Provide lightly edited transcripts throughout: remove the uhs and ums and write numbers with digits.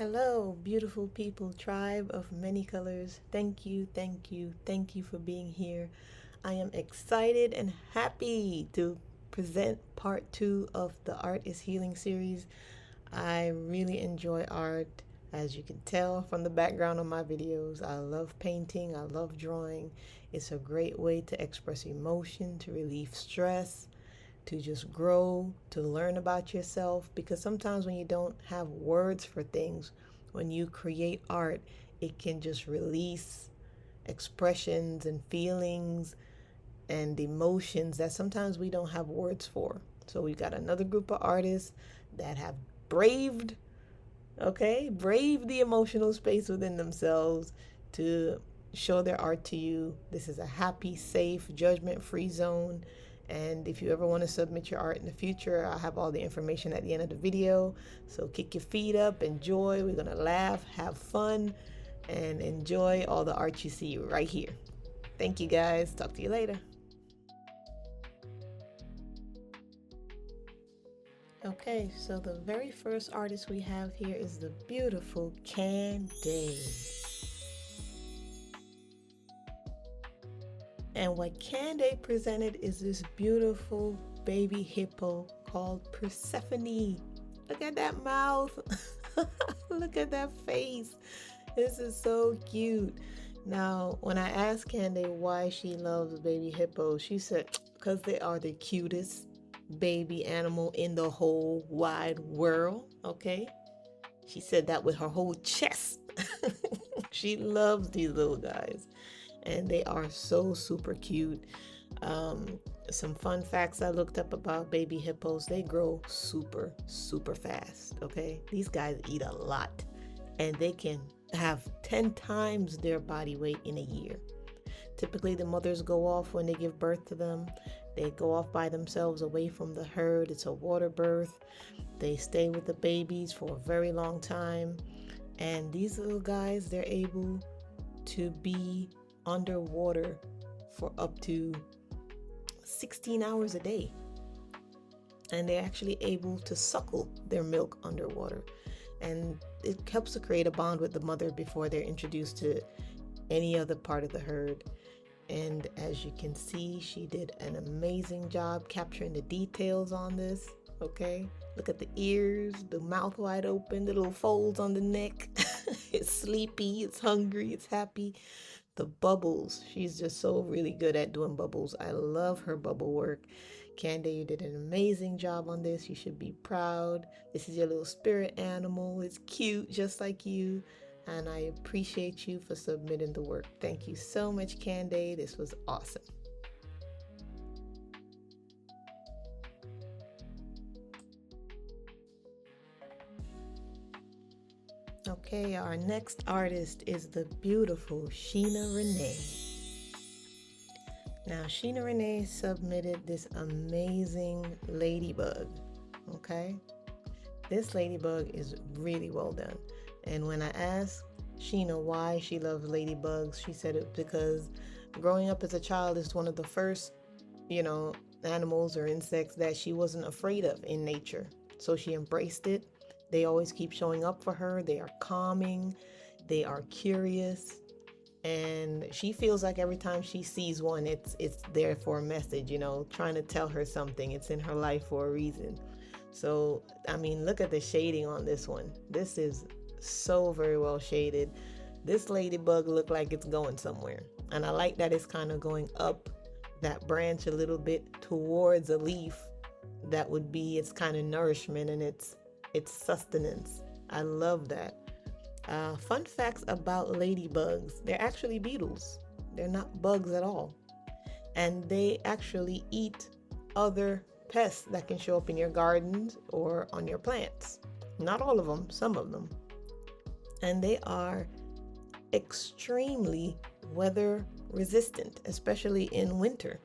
Hello, beautiful people, tribe of many colors. Thank you, thank you, thank you for being here. I am excited and happy to present part two of the Art is Healing series. I really enjoy art, as you can tell from the background of my videos. I love painting, I love drawing. It's a great way to express emotion, to relieve stress, to just grow, to learn about yourself. Because sometimes when you don't have words for things, when you create art, it can just release expressions and feelings and emotions that sometimes we don't have words for. So we've got another group of artists that have braved, braved the emotional space within themselves to show their art to you. This is a happy, safe, judgment free zone. And if you ever want to submit your art in the future, I'll have all the information at the end of the video. So kick your feet up, enjoy. We're going to laugh, have fun, and enjoy all the art you see right here. Thank you guys. Talk to you later. Okay, so the very first artist we have here is the beautiful Candy. And what Candy presented is this beautiful baby hippo called Persephone. Look at that mouth. Look at that face. This is so cute. Now, when I asked Candy why she loves baby hippos, she said, because they are the cutest baby animal in the whole wide world. Okay. She said that with her whole chest. She loves these little guys, and they are so super cute. Some fun facts I looked up about baby hippos: they grow super, super fast. Okay. These guys eat a lot, and they can have 10 times their body weight in a year. Typically, the mothers go off when they give birth to them. They go off by themselves away from the herd. It's a water birth. They stay with the babies for a very long time. And these little guys, they're able to be underwater for up to 16 hours a day. And they're actually able to suckle their milk underwater. And it helps to create a bond with the mother before they're introduced to any other part of the herd. And as you can see, she did an amazing job capturing the details on this. Okay, look at the ears, the mouth wide open, the little folds on the neck. It's sleepy, it's hungry, it's happy. The bubbles, she's just so really good at doing bubbles. I love her bubble work. Candy, you did an amazing job on this. You should be proud. This is your little spirit animal. It's cute just like you. And I appreciate you for submitting the work. Thank you so much, Candy. This was awesome. Okay, our next artist is the beautiful Sheena Renee. Now, Sheena Renee submitted this amazing ladybug. Okay, this ladybug is really well done. And when I asked Sheena why she loves ladybugs, she said it because growing up as a child is one of the first, animals or insects that she wasn't afraid of in nature. So she embraced it. They always keep showing up for her. They are calming, they are curious, and she feels like every time she sees one, it's there for a message, trying to tell her something. It's in her life for a reason. So, I mean, look at the shading on this one. This is so very well shaded. This ladybug looked like it's going somewhere, and I like that it's kind of going up that branch a little bit towards a leaf that would be its kind of nourishment and its sustenance. I love that. Fun facts about ladybugs: they're actually beetles. They're not bugs at all, and they actually eat other pests that can show up in your gardens or on your plants. Not all of them, some of them. And they are extremely weather resistant, especially in winter.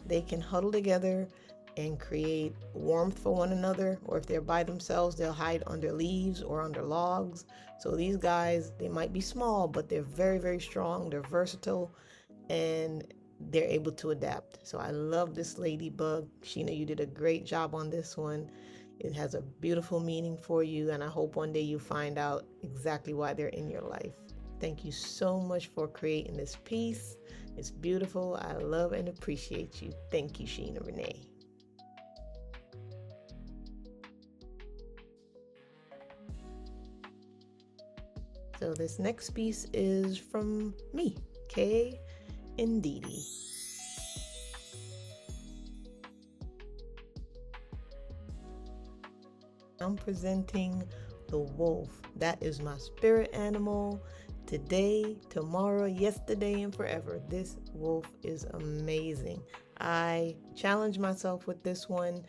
They can huddle together and create warmth for one another, or if they're by themselves, they'll hide under leaves or under logs. So these guys, they might be small, but they're very, very strong. They're versatile, and they're able to adapt. So I love this ladybug. Sheena, you did a great job on this one. It has a beautiful meaning for you, and I hope one day you find out exactly why they're in your life. Thank you so much for creating this piece. It's beautiful. I love and appreciate you. Thank you, Sheena Renee. So this next piece is from me, Kay Ndidi. I'm presenting the wolf. That is my spirit animal. Today, tomorrow, yesterday, and forever. This wolf is amazing. I challenged myself with this one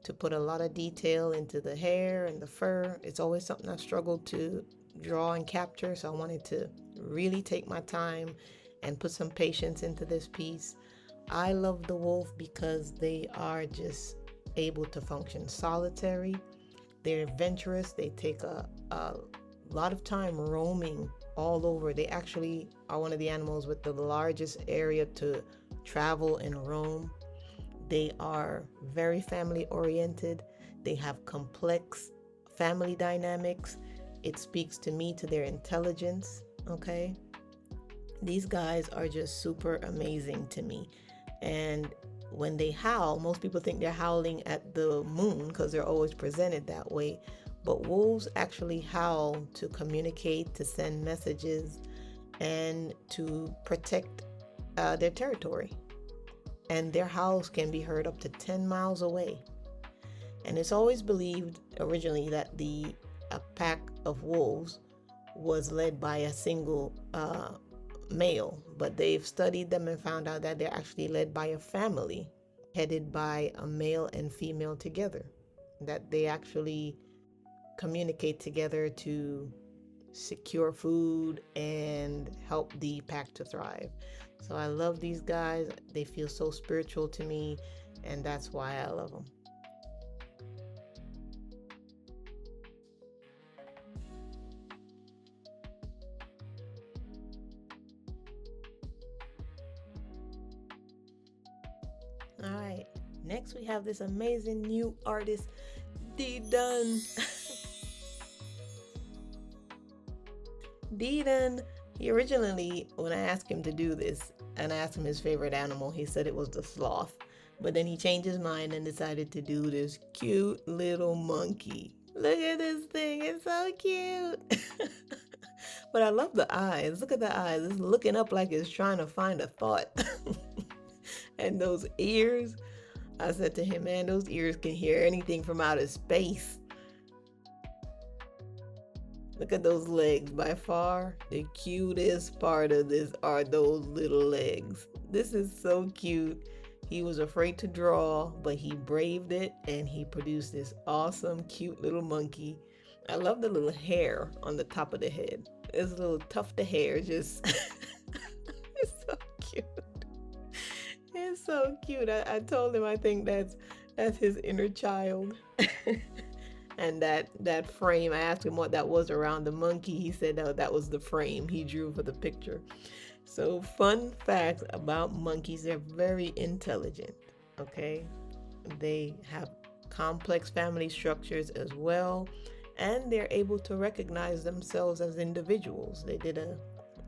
to put a lot of detail into the hair and the fur. It's always something I struggled to draw and capture, so I wanted to really take my time and put some patience into this piece. I love the wolf because they are just able to function solitary. They're adventurous. They take a lot of time roaming all over. They actually are one of the animals with the largest area to travel and roam. They are very family oriented. They have complex family dynamics. It speaks to me to their intelligence. Okay. These guys are just super amazing to me. And when they howl, most people think they're howling at the moon because they're always presented that way. But wolves actually howl to communicate, to send messages, and to protect their territory. And their howls can be heard up to 10 miles away. And it's always believed originally that a pack of wolves was led by a single male, but they've studied them and found out that they're actually led by a family headed by a male and female together, that they actually communicate together to secure food and help the pack to thrive. So I love these guys. They feel so spiritual to me, and that's why I love them. All right, next we have this amazing new artist, Ndidi. Ndidi, he originally, when I asked him to do this and I asked him his favorite animal, he said it was the sloth. But then he changed his mind and decided to do this cute little monkey. Look at this thing, it's so cute. But I love the eyes. Look at the eyes. It's looking up like it's trying to find a thought. And those ears, I said to him, man, those ears can hear anything from outer space. Look at those legs. By far, the cutest part of this are those little legs. This is so cute. He was afraid to draw, but he braved it and he produced this awesome, cute little monkey. I love the little hair on the top of the head. This little tuft of hair just it's so cute. It's so cute. I told him I think that's his inner child. And that frame, I asked him what that was around the monkey. He said that was the frame he drew for the picture. So fun fact about monkeys, they're very intelligent. Okay, they have complex family structures as well, and they're able to recognize themselves as individuals. They did a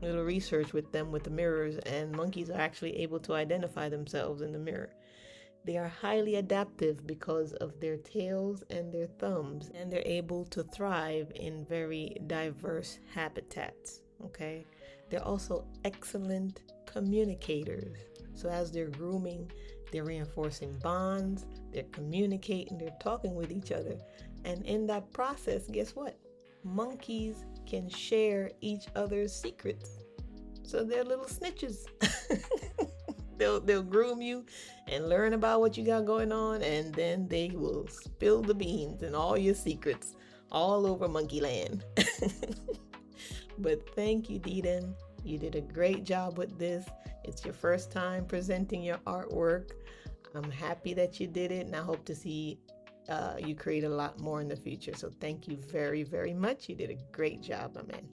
little research with them with the mirrors, and monkeys are actually able to identify themselves in the mirror. They are highly adaptive because of their tails and their thumbs, and they're able to thrive in very diverse habitats. Okay, they're also excellent communicators. So as they're grooming, they're reinforcing bonds, they're communicating, they're talking with each other. And in that process, guess what? Monkeys can share each other's secrets. So they're little snitches. They'll groom you and learn about what you got going on, and then they will spill the beans and all your secrets all over Monkey Land. But thank you, Ndidi. You did a great job with this. It's your first time presenting your artwork. I'm happy that you did it, and I hope to see you create a lot more in the future. So thank you very, very much. You did a great job, my man.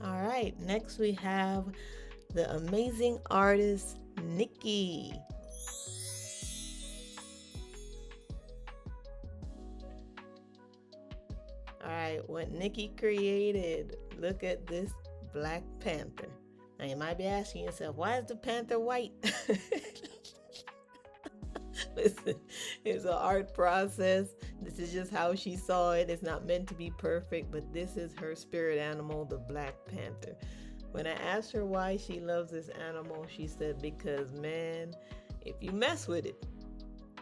All right, next we have the amazing artist, Nikki. All right, what Nikki created. Look at this Black Panther. Now you might be asking yourself, why is the panther white? Listen, it's an art process. This is just how she saw it. It's not meant to be perfect, but this is her spirit animal, the Black Panther. When I asked her why she loves this animal, she said, because man, if you mess with it,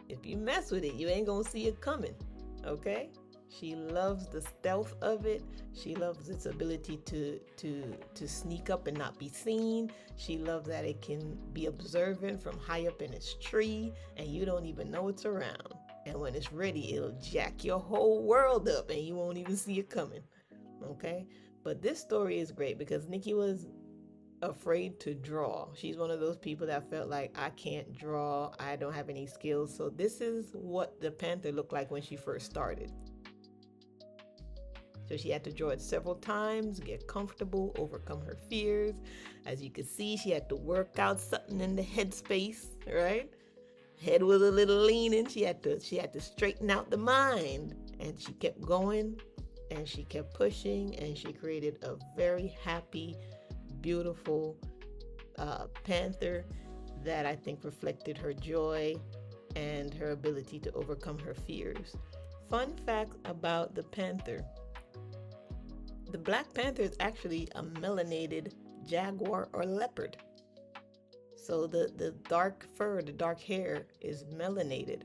you ain't gonna see it coming. Okay? She loves the stealth of it. She loves its ability to sneak up and not be seen. She loves that it can be observant from high up in its tree and you don't even know it's around. And when it's ready, it'll jack your whole world up and you won't even see it coming. Okay? But this story is great because Nikki was afraid to draw. She's one of those people that felt like, I can't draw, I don't have any skills. So this is what the panther looked like when she first started. So she had to draw it several times, get comfortable, overcome her fears. As you can see, she had to work out something in the head space, right? Head was a little leaning. She had to straighten out the mind. And she kept going and she kept pushing and she created a very happy, beautiful panther that I think reflected her joy and her ability to overcome her fears. Fun fact about the panther. The Black Panther is actually a melanated jaguar or leopard. So the dark fur, the dark hair is melanated.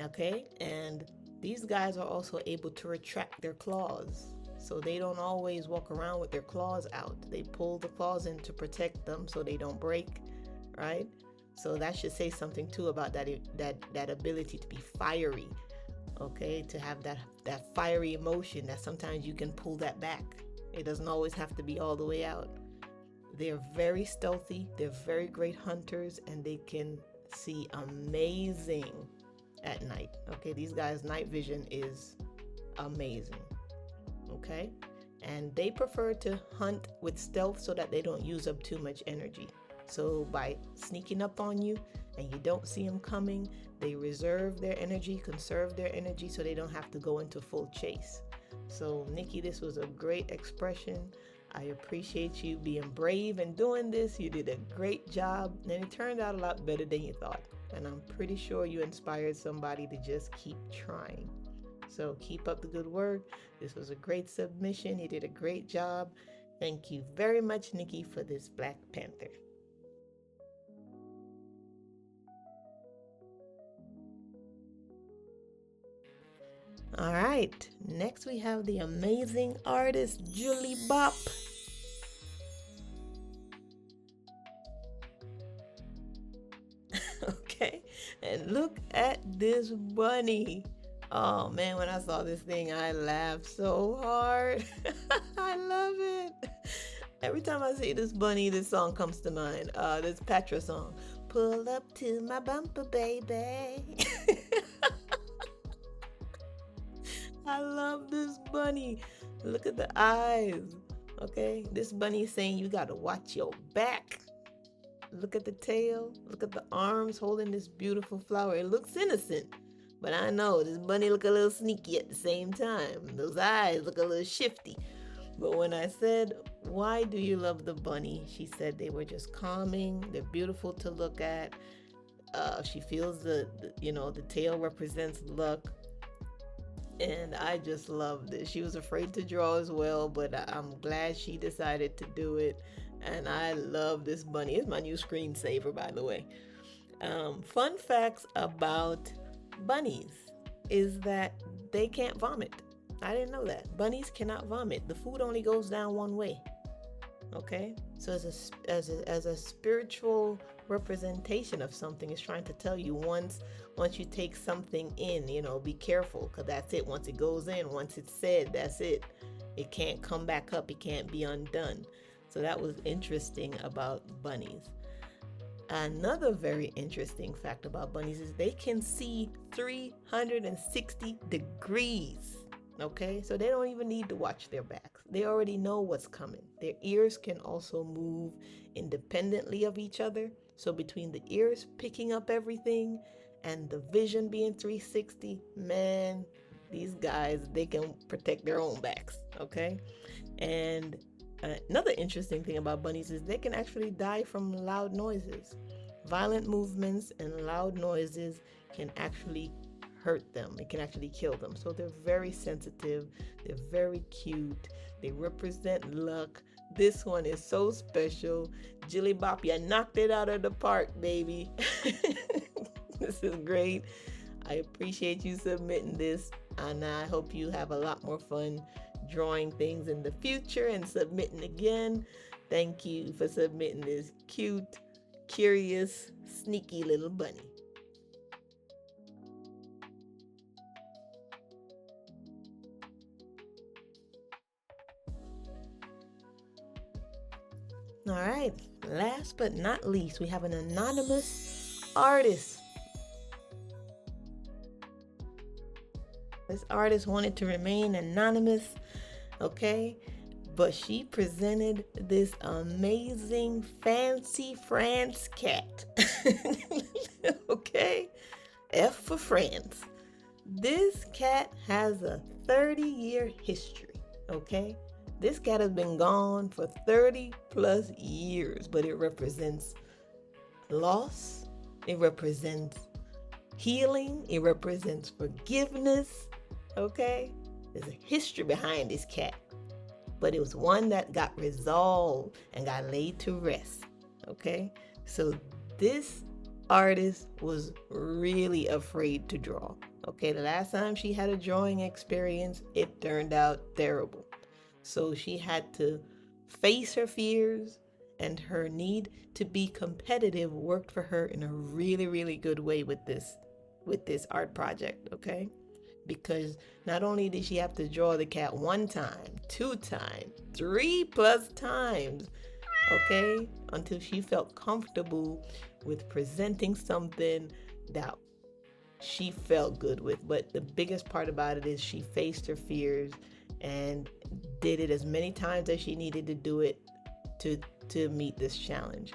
Okay? And these guys are also able to retract their claws. So they don't always walk around with their claws out. They pull the claws in to protect them so they don't break, right? So that should say something too about that ability to be fiery. Okay, to have that fiery emotion that sometimes you can pull that back. It doesn't always have to be all the way out. They're very stealthy, they're very great hunters, and they can see amazing at night. Okay, these guys' night vision is amazing. Okay, and they prefer to hunt with stealth so that they don't use up too much energy. So by sneaking up on you and you don't see them coming, they reserve their energy, conserve their energy so they don't have to go into full chase. So Nikki, this was a great expression. I appreciate you being brave and doing this. You did a great job and it turned out a lot better than you thought. And I'm pretty sure you inspired somebody to just keep trying. So keep up the good work. This was a great submission. You did a great job. Thank you very much, Nikki, for this Black Panther. All right, next we have the amazing artist, Julie Bop. Okay, and look at this bunny. Oh man, when I saw this thing, I laughed so hard. I love it. Every time I see this bunny, this song comes to mind. This Patra song. Pull up to my bumper, baby. I love this bunny. Look at the eyes. Okay, this bunny is saying you gotta watch your back. Look at the tail. Look at the arms holding this beautiful flower. It looks innocent, but I know this bunny look a little sneaky at the same time. Those eyes look a little shifty. But when I said, why do you love the bunny? She said they were just calming. They're beautiful to look at. She feels the tail represents luck. And I just loved it. She was afraid to draw as well, but I'm glad she decided to do it. And I love this bunny. It's my new screensaver, by the way. Fun facts about bunnies is that they can't vomit. I didn't know that. Bunnies cannot vomit. The food only goes down one way. Okay? So as a spiritual representation of something, is trying to tell you once you take something in, be careful, because that's it. Once it goes in, once it's said, that's it. It can't come back up. It can't be undone. So that was interesting about bunnies. Another very interesting fact about bunnies is they can see 360 degrees. Okay, so they don't even need to watch their backs. They already know what's coming. Their ears can also move independently of each other. So between the ears picking up everything and the vision being 360, man, these guys, they can protect their own backs. Okay, and another interesting thing about bunnies is they can actually die from loud noises. Violent movements and loud noises can actually hurt them. It can actually kill them. So they're very sensitive. They're very cute. They represent luck. This one is so special. Jilly Bop, you knocked it out of the park, baby. This is great. I appreciate you submitting this, and I hope you have a lot more fun drawing things in the future and submitting again. Thank you for submitting this cute, curious, sneaky little bunny. All right, last but not least, we have an anonymous artist. This artist wanted to remain anonymous, okay? But she presented this amazing fancy France cat. Okay? F for France. This cat has a 30-year history, okay? This cat has been gone for 30 plus years, but it represents loss, it represents healing, it represents forgiveness, okay? There's a history behind this cat, but it was one that got resolved and got laid to rest, okay? So this artist was really afraid to draw, okay? The last time she had a drawing experience, it turned out terrible. So she had to face her fears, and her need to be competitive worked for her in a really, really good way with this art project, okay? Because not only did she have to draw the cat 1 time, 2 times, 3 plus times, okay, until she felt comfortable with presenting something that she felt good with. But the biggest part about it is she faced her fears and did it as many times as she needed to do it to meet this challenge.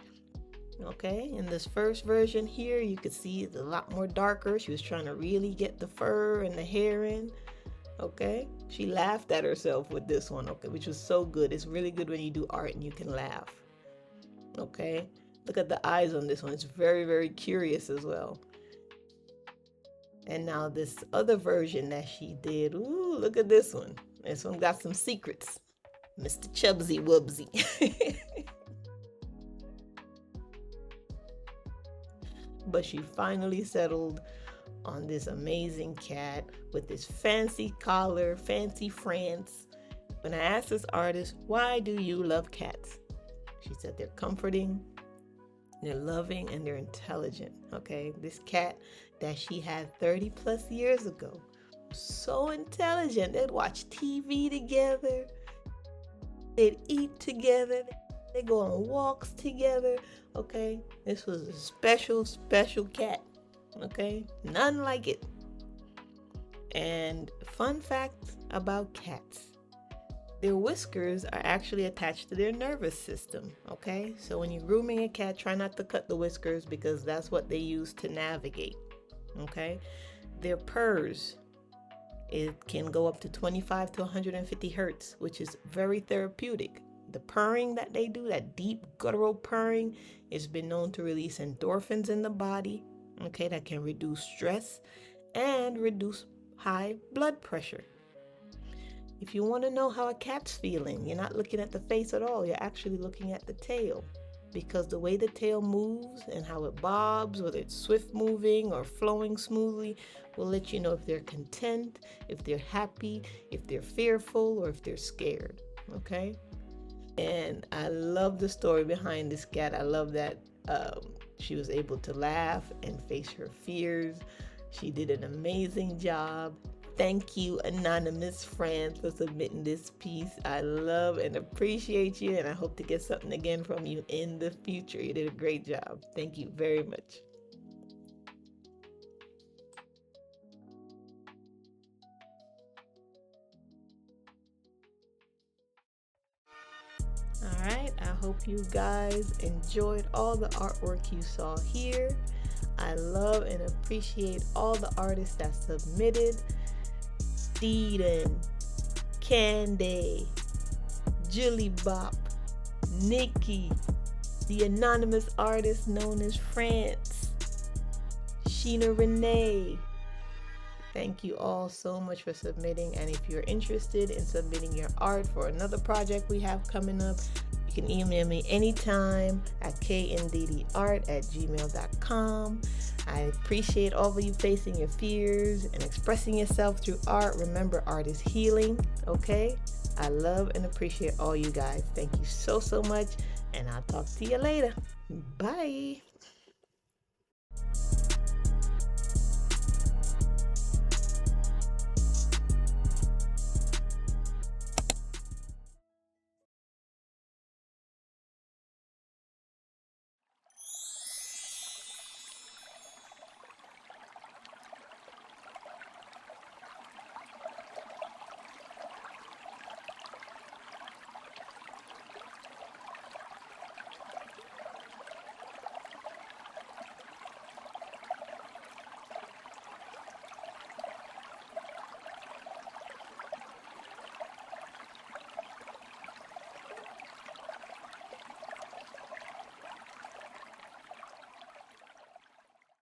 Okay, in this first version here, you could see it's a lot more darker. She was trying to really get the fur and the hair in. Okay, she laughed at herself with this one, okay, which was so good. It's really good when you do art and you can laugh. Okay, look at the eyes on this one. It's very, very curious as well. And now this other version that she did, ooh, look at this one. This one got some secrets. Mr. Chubsy Wubsy. But she finally settled on this amazing cat with this fancy collar, fancy France. When I asked this artist, why do you love cats? She said they're comforting, they're loving, and they're intelligent, okay? This cat that she had 30 plus years ago, so intelligent. They'd watch TV together, they'd eat together, they go on walks together, okay? This was a special, special cat, okay? None like it. And fun fact about cats. Their whiskers are actually attached to their nervous system, okay? So when you're grooming a cat, try not to cut the whiskers because that's what they use to navigate, okay? Their purrs, it can go up to 25 to 150 hertz, which is very therapeutic. The purring that they do, that deep guttural purring, has been known to release endorphins in the body, okay, that can reduce stress and reduce high blood pressure. If you want to know how a cat's feeling, you're not looking at the face at all, you're actually looking at the tail. Because the way the tail moves and how it bobs, whether it's swift moving or flowing smoothly, will let you know if they're content, if they're happy, if they're fearful, or if they're scared, okay? And I love the story behind this cat. I love that she was able to laugh and face her fears. She did an amazing job. Thank you, Anonymous Friends, for submitting this piece. I love and appreciate you, and I hope to get something again from you in the future. You did a great job. Thank you very much. All right, I hope you guys enjoyed all the artwork you saw here. I love and appreciate all the artists that submitted. Steeden, Candy, Julie Bop, Nikki, the anonymous artist known as France, Sheena Renee. Thank you all so much for submitting. And if you're interested in submitting your art for another project we have coming up, you can email me anytime at kndidiart@gmail.com. I appreciate all of you facing your fears and expressing yourself through art. Remember, art is healing, okay? I love and appreciate all you guys. Thank you so much, and I'll talk to you later. Bye.